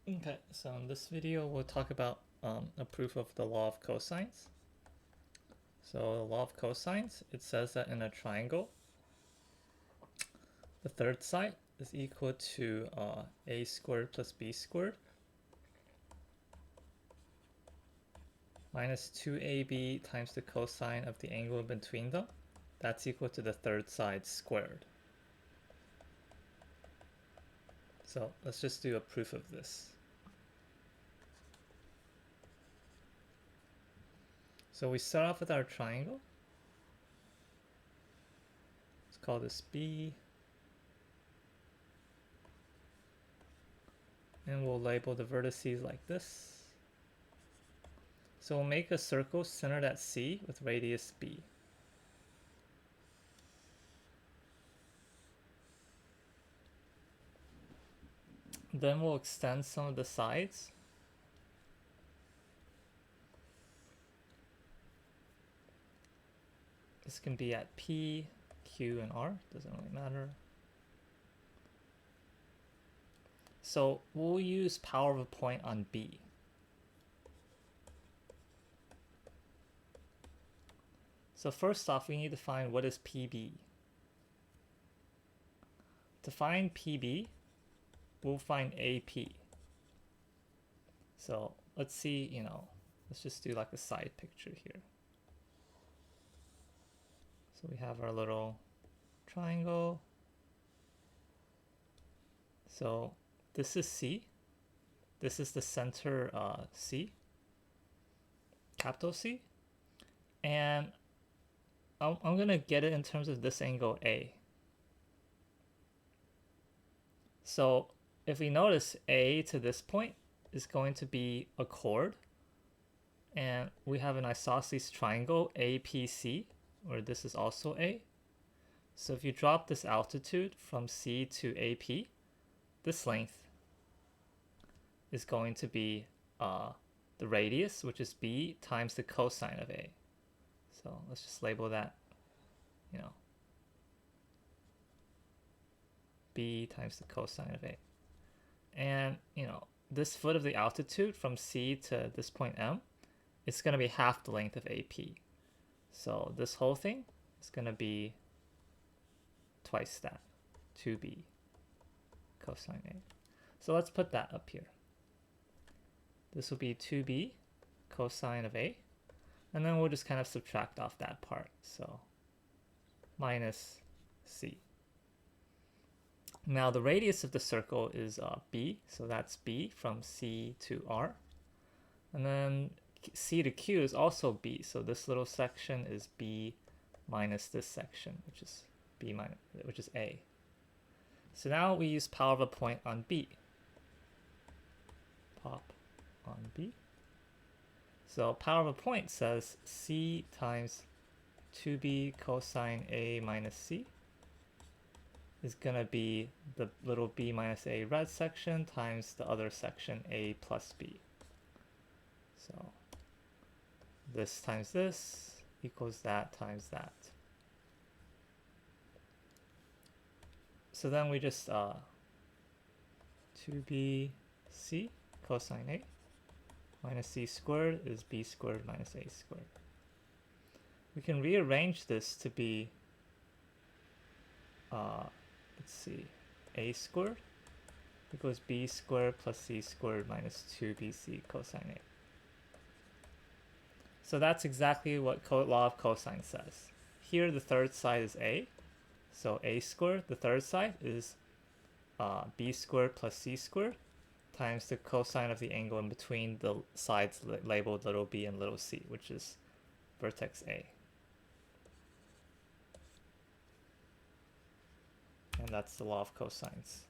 Okay, so in this video we'll talk about a proof of the law of cosines. So the law of cosines, it says that in a triangle, the third side is equal to a squared plus b squared minus 2ab times the cosine of the angle between them. That's equal to the third side squared. So let's just do a proof of this. So we start off with our triangle. Let's call this B. And we'll label the vertices like this. So we'll make a circle centered at C with radius B. Then we'll extend some of the sides. This can be at P, Q, and R, doesn't really matter. So we'll use power of a point on B. So first off, we need to find what is PB. To find PB, we'll find AP. So let's see, let's just do like a side picture here. So we have our little triangle. So this is C. This is the center C, capital C. And I'm going to get it in terms of this angle A. So if we notice, A to this point is going to be a chord. And we have an isosceles triangle, APC, where this is also A. So if you drop this altitude from C to AP, this length is going to be the radius, which is B, times the cosine of A. So let's just label that, B times the cosine of A. And, this foot of the altitude from C to this point M is going to be half the length of AP. So this whole thing is going to be twice that, 2B cosine A. So let's put that up here. This will be 2B cosine of A. And then we'll just kind of subtract off that part. So minus C. Now the radius of the circle is B. So that's B from C to R. And then C to Q is also B. So this little section is B minus this section, which is B minus, which is A. So now we use power of a point on B. Pop on B. So power of a point says C times 2B cosine A minus C is going to be the little B minus A red section times the other section A plus B. So this times this equals that times that. So then we just 2B C cosine A minus C squared is B squared minus A squared. We can rearrange this to be, let's see, A squared equals B squared plus C squared minus 2BC cosine A. So that's exactly what law of cosine says. Here the third side is A. So A squared, the third side, is B squared plus C squared times the cosine of the angle in between the sides labeled little b and little c, which is vertex A. And that's the law of cosines.